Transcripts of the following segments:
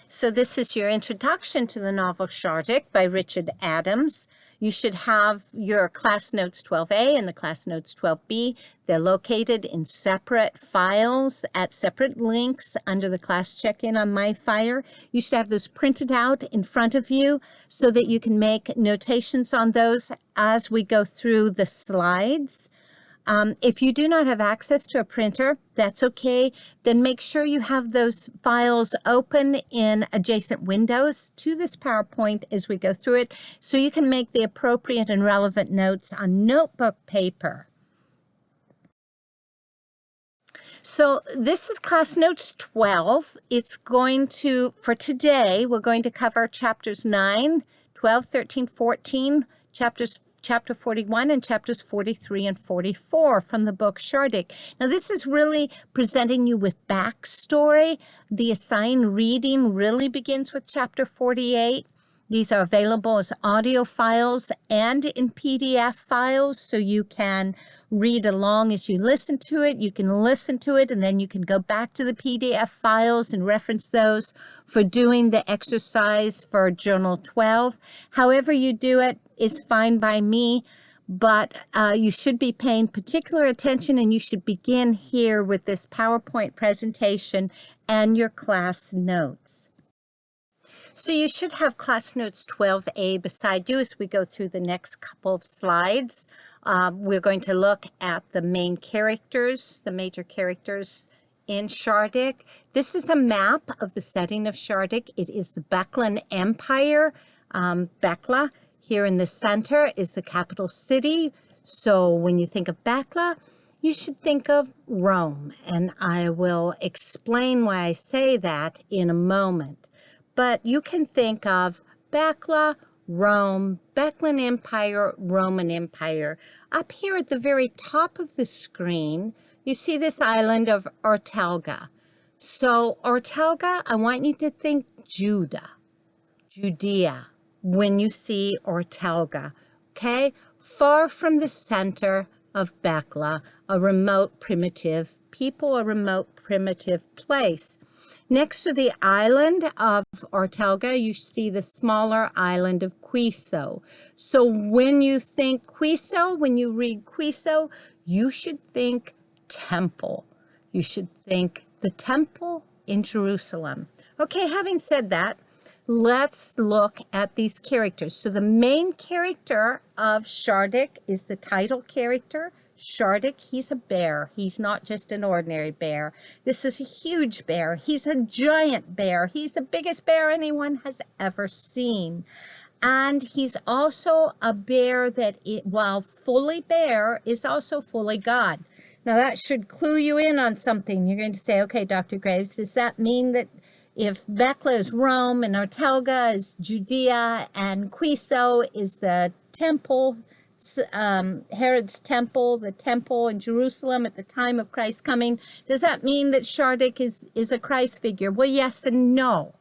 So this is your introduction to the novel Shardik by Richard Adams. You should have your class notes 12A and the class notes 12B. They're located in separate files at separate links under the class check-in on MyFire. You should have those printed out in front of you so that you can make notations on those as we go through the slides. If you do not have access to a printer, that's okay. Then make sure you have those files open in adjacent windows to this PowerPoint as we go through it, so you can make the appropriate and relevant notes on notebook paper. So this is class notes 12. It's going to, for today, we're going to cover chapters 9, 12, 13, 14, Chapter 41 and chapters 43 and 44 from the book Shardik. Now, this is really presenting you with backstory. The assigned reading really begins with chapter 48. These are available as audio files and in PDF files, so you can read along as you listen to it. You can listen to it, and then you can go back to the PDF files and reference those for doing the exercise for Journal 12. However you do it is fine by me, but you should be paying particular attention, and you should begin here with this PowerPoint presentation and your class notes. So you should have class notes 12A beside you as we go through the next couple of slides. We're going to look at the main characters, the major characters in Shardik. This is a map of the setting of Shardik. It is the Beklan Empire. Bekla here in the center is the capital city. So when you think of Bekla, you should think of Rome. And I will explain why I say that in a moment. But you can think of Bekla, Rome, Beklan Empire, Roman Empire. Up here at the very top of the screen, you see this island of Ortelga. So Ortelga, I want you to think Judea, when you see Ortelga, okay? Far from the center of Bekla, a remote primitive people, a remote primitive place. Next to the island of Ortelga, you see the smaller island of Quiso. So when you think Quiso, when you read Quiso, you should think temple. You should think the temple in Jerusalem. Okay, having said that, let's look at these characters. So the main character of Shardik is the title character. Shardik, he's a bear. He's not just an ordinary bear. This is a huge bear. He's a giant bear. He's the biggest bear anyone has ever seen. And he's also a bear that, while fully bear, is also fully God. Now that should clue you in on something. You're going to say, okay, Dr. Graves, does that mean that if Bekla is Rome and Ortelga is Judea and Quiso is the temple, Herod's temple, the temple in Jerusalem at the time of Christ's coming, does that mean that Shardik is a Christ figure? Well, yes and no.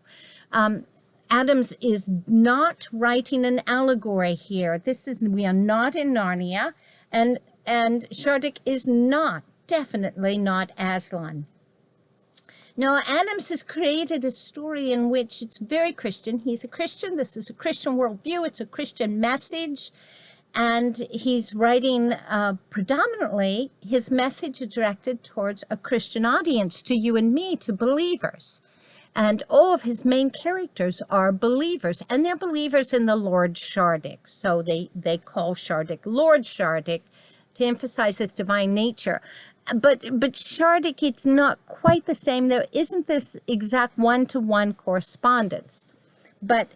Adams is not writing an allegory here. We are not in Narnia, and Shardik is definitely not Aslan. Now, Adams has created a story in which it's very Christian. He's a Christian. This is a Christian worldview. It's a Christian message. And he's writing predominantly, his message is directed towards a Christian audience, to you and me, to believers. And all of his main characters are believers, and they're believers in the Lord Shardik. So they call Shardik Lord Shardik to emphasize his divine nature. But Shardik, it's not quite the same. There isn't this exact one-to-one correspondence. But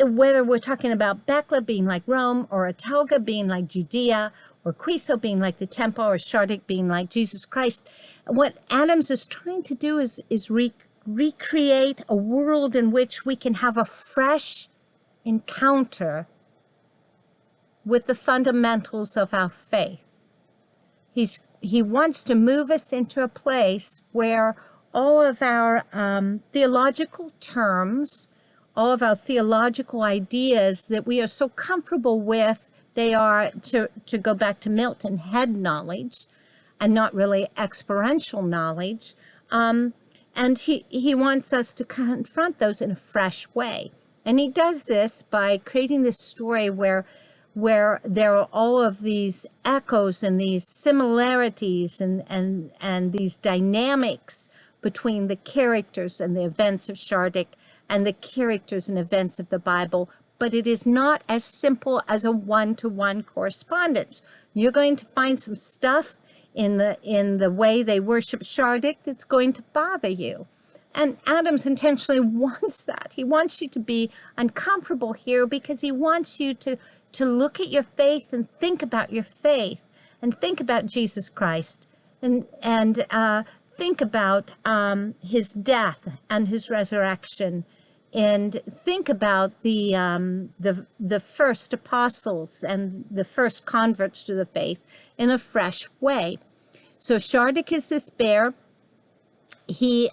whether we're talking about Bekla being like Rome, or Ortelga being like Judea, or Quiso being like the temple, or Shardik being like Jesus Christ, what Adams is trying to do is recreate a world in which we can have a fresh encounter with the fundamentals of our faith. He wants to move us into a place where all of our theological terms, all of our theological ideas that we are so comfortable with, they are, to go back to Milton, head knowledge and not really experiential knowledge. And he wants us to confront those in a fresh way. And he does this by creating this story where there are all of these echoes and these similarities and these dynamics between the characters and the events of Shardik and the characters and events of the Bible. But it is not as simple as a one-to-one correspondence. You're going to find some stuff in the way they worship Shardik that's going to bother you. And Adams intentionally wants that. He wants you to be uncomfortable here because he wants you to look at your faith and think about your faith and think about Jesus Christ and think about his death and his resurrection, and think about the first apostles and the first converts to the faith in a fresh way. So Shardik is this bear. He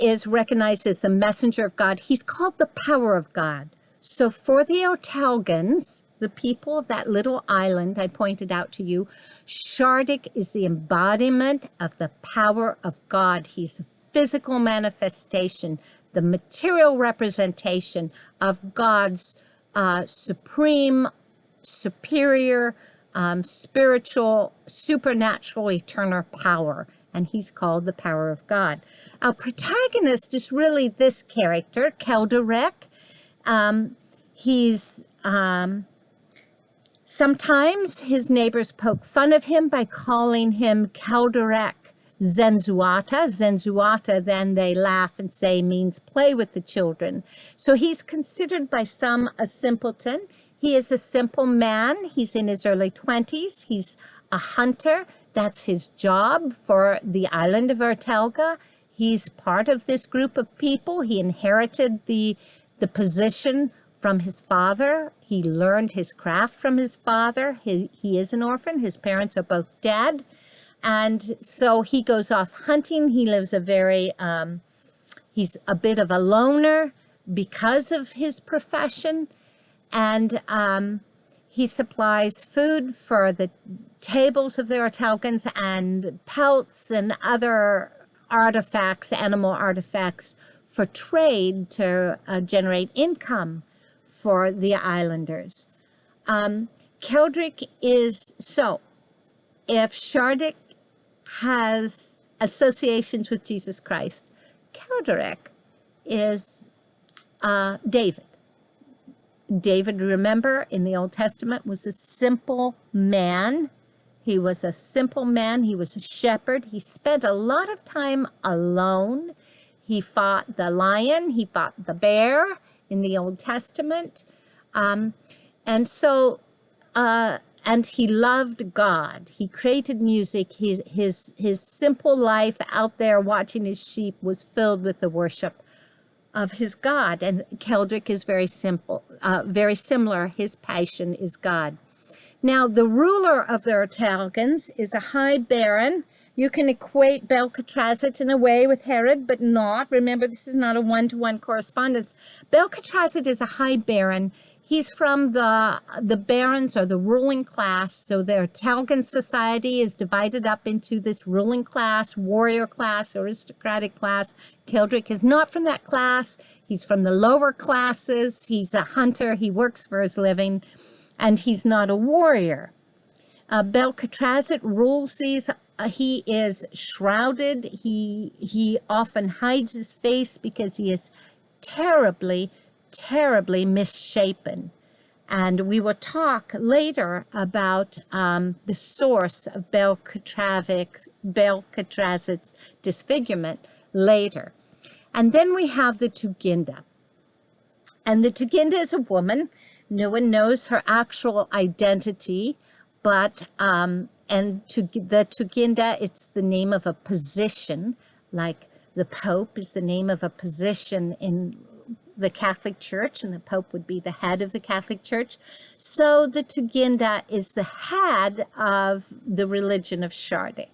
is recognized as the messenger of God. He's called the power of God. So for the Otalgans, the people of that little island I pointed out to you, Shardik is the embodiment of the power of God. He's a physical manifestation, the material representation of God's supreme, superior, spiritual, supernatural, eternal power. And he's called the power of God. Our protagonist is really this character, Kelderek. Sometimes his neighbors poke fun of him by calling him Kelderek Zenzuata. Zenzuata, then they laugh and say, means play with the children. So he's considered by some a simpleton. He is a simple man. He's in his early 20s. He's a hunter. That's his job for the island of Ortelga. He's part of this group of people. He inherited the position from his father. He learned his craft from his father. He is an orphan. His parents are both dead. And so he goes off hunting. He lives he's a bit of a loner because of his profession. And he supplies food for the tables of the Ortelgans and pelts and other artifacts, animal artifacts, for trade to generate income for the islanders. Keldrick is, so if Shardik has associations with Jesus Christ, Keldrick is David. David, remember, in the Old Testament, was a simple man. He was a simple man. He was a shepherd. He spent a lot of time alone. He fought the lion. He fought the bear in the Old Testament. And he loved God. He created music. His simple life out there watching his sheep was filled with the worship of his God. And Keldrick is very simple, very similar. His passion is God. Now, the ruler of the Ortelgans is a high baron. You can equate Belcatrazit in a way with Herod, but not. Remember, this is not a one-to-one correspondence. Belcatrazit is a high baron. He's from the barons or the ruling class. So the Ortelgan society is divided up into this ruling class, warrior class, aristocratic class. Keldrick is not from that class. He's from the lower classes. He's a hunter. He works for his living, and he's not a warrior. Belcatrazit rules these. He is shrouded. He often hides his face because he is terribly, terribly misshapen. And we will talk later about the source of Belcatrazit's disfigurement later. And then we have the Tuginda. And the Tuginda is a woman. No one knows her actual identity, but the Tuginda, it's the name of a position, like the Pope is the name of a position in the Catholic Church, and the Pope would be the head of the Catholic Church. So the Tuginda is the head of the religion of Shardik.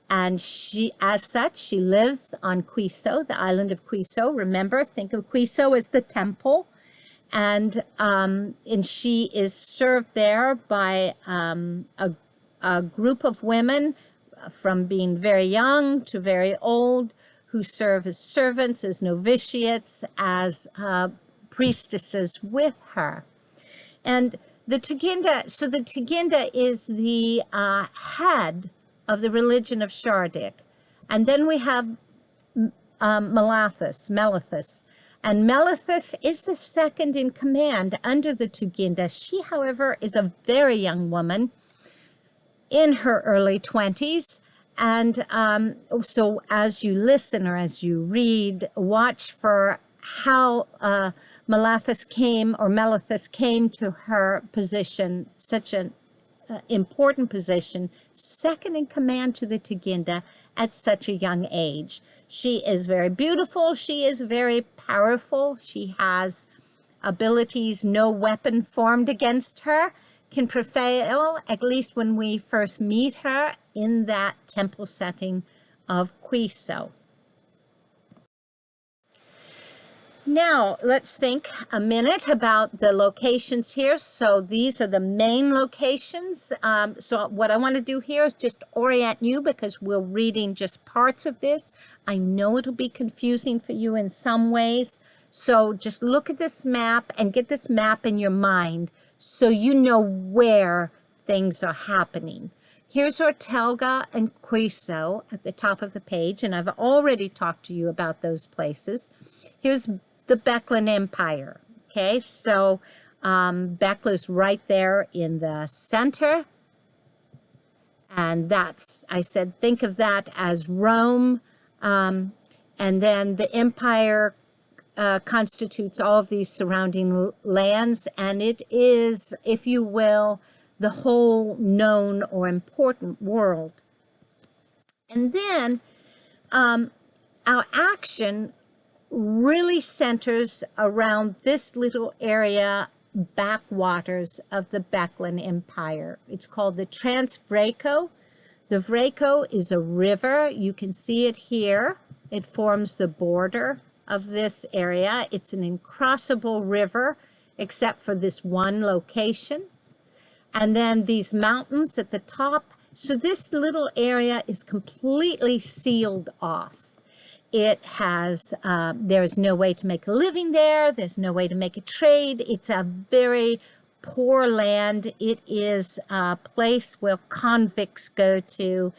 And she, as such, she lives on Quiso, the island of Quiso. Remember, think of Quiso as the temple. And she is served there by a group of women from being very young to very old, who serve as servants, as novitiates, as priestesses with her. And the Tuginda, so the Tuginda is the head of the religion of Shardik. And then we have Melithus. And Melithus is the second in command under the Tuginda. She, however, is a very young woman in her early 20s. And so as you listen or as you read, watch for how Melithus came to her position, such an important position, second in command to the Tuginda at such a young age. She is very beautiful. She is very powerful. She has abilities no weapon formed against her can prevail, at least when we first meet her in that temple setting of Quiso. Now, let's think a minute about the locations here. So these are the main locations. So what I want to do here is just orient you, because we're reading just parts of this. I know it'll be confusing for you in some ways. So just look at this map and get this map in your mind so you know where things are happening. Here's Ortelga and Quiso at the top of the page, and I've already talked to you about those places. Here's the Beklan Empire. Okay, so Bekla's right there in the center. And that's, I said, think of that as Rome. And then the empire constitutes all of these surrounding lands. And it is, if you will, the whole known or important world. And then our action really centers around this little area, backwaters of the Beklan Empire. It's called the Transvraco. The Vraco is a river. You can see it here. It forms the border of this area. It's an incrossable river, except for this one location. And then these mountains at the top. So this little area is completely sealed off. It has, there's no way to make a living there. There's no way to make a trade. It's a very poor land. It is a place where convicts go to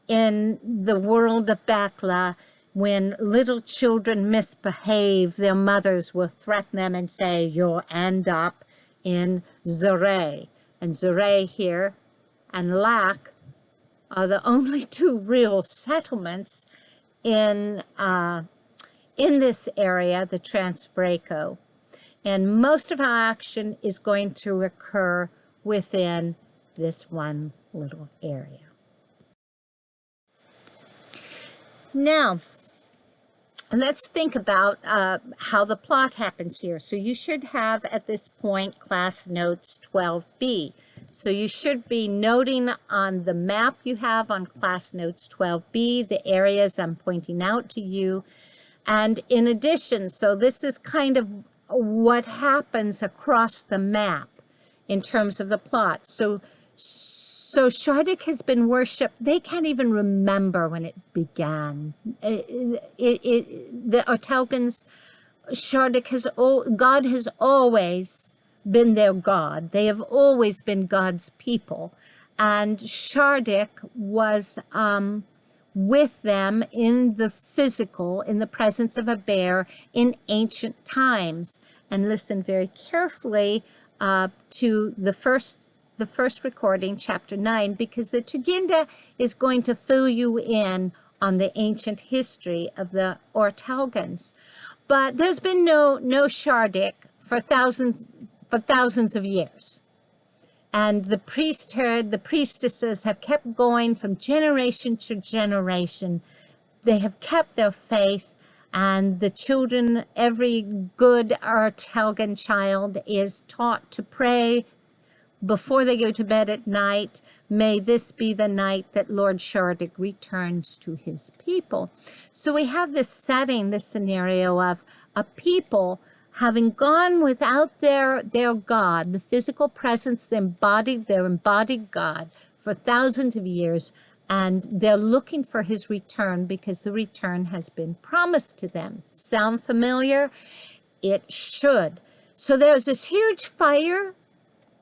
in the world of Bekla. When little children misbehave, their mothers will threaten them and say, you'll end up in Zare. And Zare here and Lak are the only two real settlements in this area, the Transvraco. And most of our action is going to occur within this one little area. Now, let's think about how the plot happens here. So you should have at this point class notes 12B. So you should be noting on the map you have on class notes 12B the areas I'm pointing out to you. And in addition, so this is kind of what happens across the map in terms of the plot. So Shardik has been worshipped. They can't even remember when it began. The Ortelgans, God has always been their God. They have always been God's people. And Shardik was with them in the physical, in the presence of a bear in ancient times. And listen very carefully to the first recording, chapter 9, because the Tuginda is going to fill you in on the ancient history of the Ortelgans. But there's been no Shardik for thousands of years. And the priesthood, the priestesses have kept going from generation to generation. They have kept their faith, and the children, every good Ortelgan child is taught to pray before they go to bed at night. May this be the night that Lord Shardik returns to his people. So we have this setting, this scenario of a people having gone without their God, the physical presence, their embodied God for thousands of years, and they're looking for his return because the return has been promised to them. Sound familiar? It should. So there's this huge fire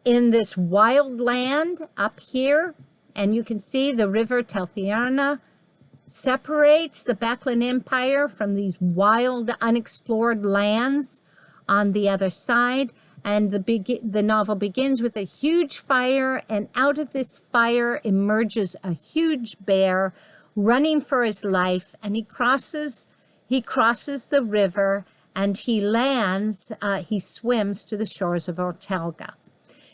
in this wild land up here, and you can see the river Telfierna separates the Baklan Empire from these wild, unexplored lands on the other side. And the novel begins with a huge fire, and out of this fire emerges a huge bear running for his life, and he crosses the river, and he lands, he swims to the shores of Ortelga.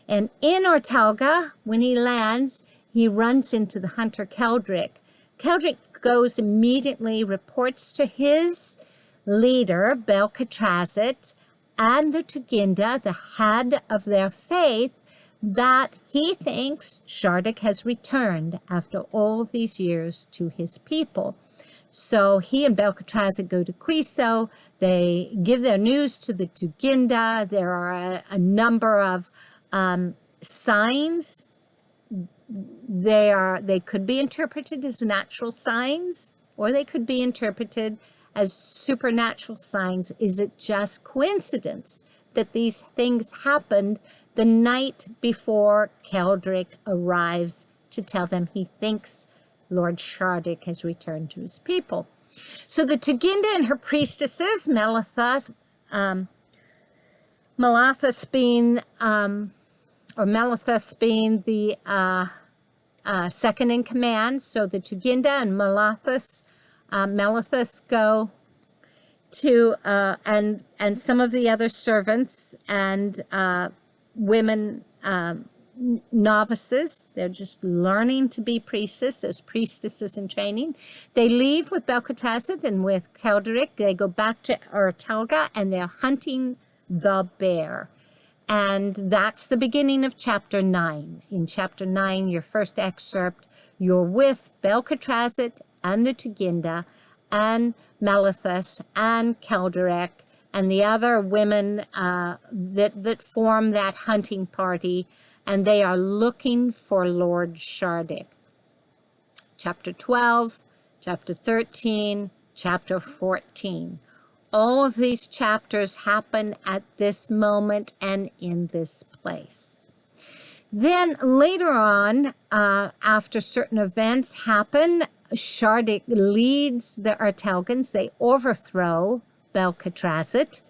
And in Ortelga, when he lands, he runs into the hunter Keldric. Keldric goes immediately, reports to his leader, Belcatrazit, and the Tuginda, the head of their faith, that he thinks Shardik has returned after all these years to his people. So he and Belcatrazit go to Quiso. They give their news to the Tuginda. There are a number of signs. They could be interpreted as natural signs, or they could be interpreted as supernatural signs. Is it just coincidence that these things happened the night before Keldric arrives to tell them he thinks Lord Shardik has returned to his people? So the Tuginda and her priestesses, Melithus being the second in command. So the Tuginda and Melithus go to, and some of the other servants and women novices. They're just learning to be priestesses. There's priestesses in training. They leave with Belcatrazit and with Keldric. They go back to Ortelga, and they're hunting the bear. And that's the beginning of chapter 9. In chapter 9, your first excerpt, you're with Belcatrazit and the Tuginda and Melithus and Keldric and the other women that form that hunting party, and they are looking for Lord Shardik. Chapter 12, chapter 13, chapter 14. All of these chapters happen at this moment and in this place. Then later on, after certain events happen, Shardik leads the Ortelgans. They overthrow Belcatrazit,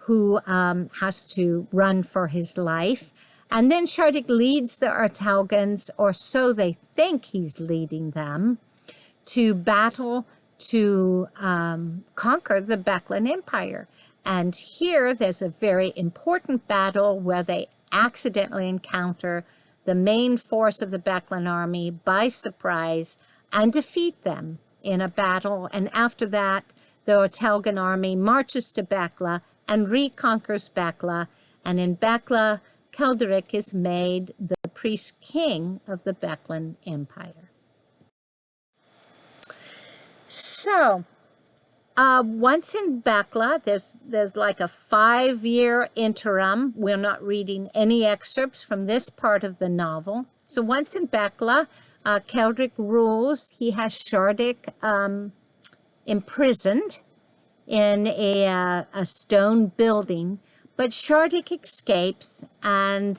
who has to run for his life. And then Shardik leads the Ortelgans, or so they think he's leading them, to battle to conquer the Baklan Empire. And here there's a very important battle where they accidentally encounter the main force of the Baklan army by surprise and defeat them in a battle. And after that, the Ortelgan army marches to Bakla and reconquers Bakla. And in Bakla, Keldric is made the priest king of the Baklan Empire. So, once in Bakla, there's like a 5-year interim. We're not reading any excerpts from this part of the novel. So once in Bakla, Keldric rules. He has Shardik imprisoned in a stone building, but Shardik escapes, and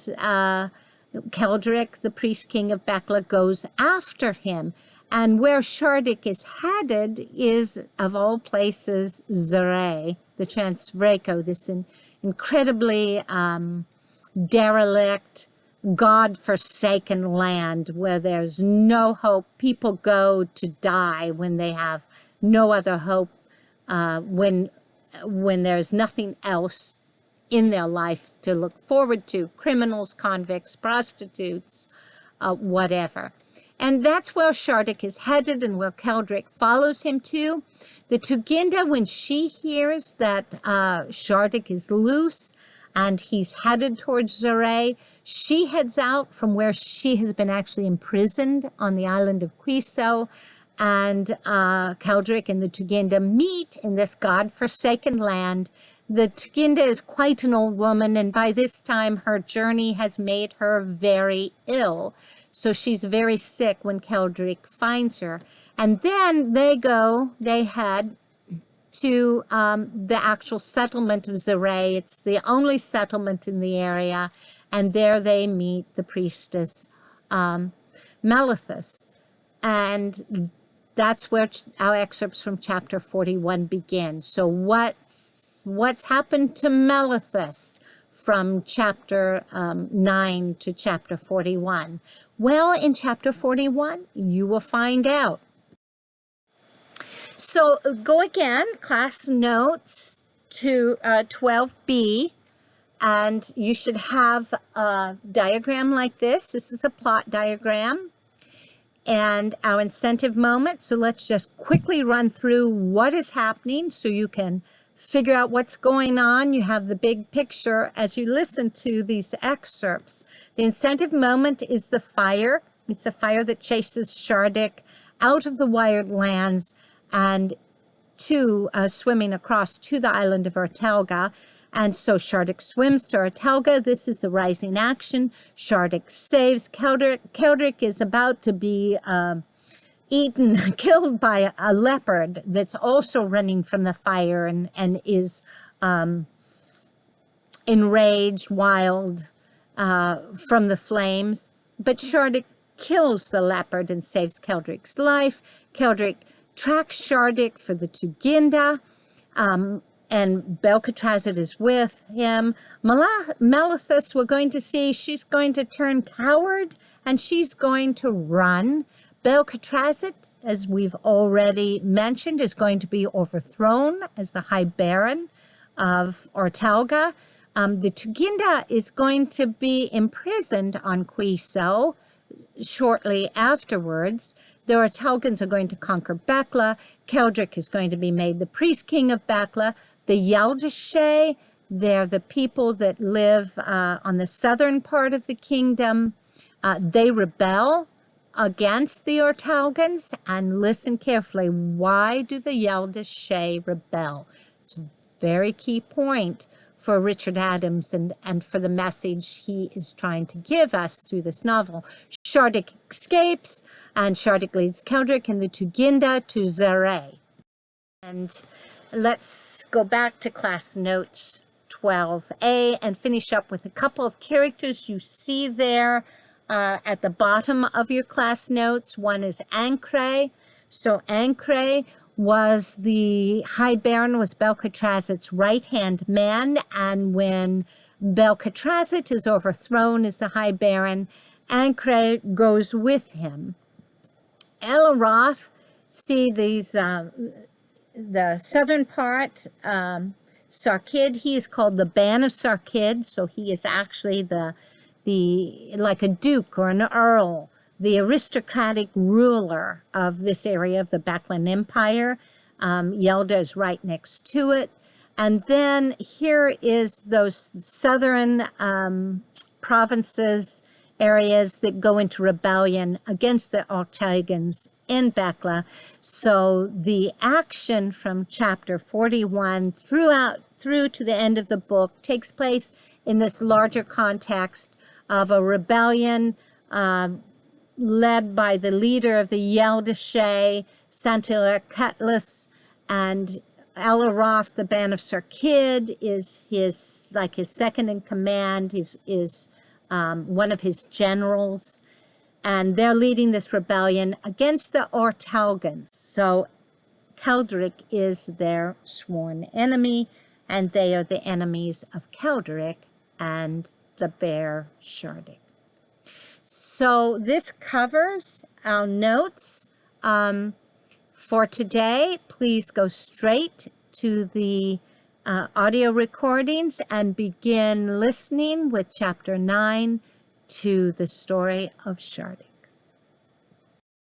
Keldric, the priest king of Bakla, goes after him. And where Shardik is headed is, of all places, Zaray, the Transvraco, this incredibly derelict, God-forsaken land where there's no hope. People go to die when they have no other hope, when there's nothing else in their life to look forward to. Criminals, convicts, prostitutes, whatever. And that's where Shardik is headed and where Keldric follows him to. The Tuginda, when she hears that Shardik is loose and he's headed towards Zaray, she heads out from where she has been actually imprisoned on the island of Quiso. And Keldric and the Tuginda meet in this God-forsaken land. The Tuginda is quite an old woman, and by this time her journey has made her very ill. So she's very sick when Keldric finds her. And then they head to the actual settlement of Zeray. It's the only settlement in the area. And there they meet the priestess Melithus. And that's where our excerpts from chapter 41 begin. So what's happened to Melithus from chapter 9 to chapter 41? Well, in chapter 41, you will find out. So go again, class notes to 12B, and you should have a diagram like this. This is a plot diagram. And our incentive moment. So let's just quickly run through what is happening so you can figure out what's going on. You have the big picture as you listen to these excerpts. The incentive moment is the fire. It's the fire that chases Shardik out of the Wired Lands and swimming across to the island of Ortelga. And so Shardik swims to Ortelga. This is the rising action. Shardik saves Keldric. Keldric is about to be killed by a leopard that's also running from the fire and is enraged, wild from the flames. But Shardik kills the leopard and saves Keldric's life. Keldric tracks Shardik for the Tuginda, and Belcatrazit is with him. Melithus, we're going to see, she's going to turn coward, and she's going to run. Belcatrazit, as we've already mentioned, is going to be overthrown as the High Baron of Ortelga. The Tuginda is going to be imprisoned on Quiso shortly afterwards. The Ortelgans are going to conquer Bekla. Keldric is going to be made the priest king of Bekla. The Yeldashe, they're the people that live on the southern part of the kingdom. They rebel against the Ortelgans. And listen carefully, why do the Yeldashe rebel? It's a very key point for Richard Adams and for the message he is trying to give us through this novel. Shardik escapes, and Shardik leads Keldric and the Tuginda to Zeray. And let's go back to class notes 12A and finish up with a couple of characters you see there at the bottom of your class notes. One is Ancre. So Ancre was the High Baron, was Belcatrazit's right-hand man, and when Belcatrazit is overthrown as the High Baron, Ancre goes with him. Elaroth, see these, the southern part, Sarkid, he is called the Ban of Sarkid, so he is actually the like a duke or an earl, the aristocratic ruler of this area of the Baklan Empire. Yelda is right next to it. And then here is those southern provinces, areas that go into rebellion against the Ortelgans in Bekla. So the action from chapter 41 through to the end of the book takes place in this larger context of a rebellion led by the leader of the Yeldashe, Santilar Cutlass, and Elaroth, the Ban of Sarkid, is his second in command, is one of his generals, and they're leading this rebellion against the Ortelgans. So Keldric is their sworn enemy, and they are the enemies of Keldric and the bear Shardik. So this covers our notes for today. Please go straight to the audio recordings and begin listening with chapter 9 to the story of Shardik.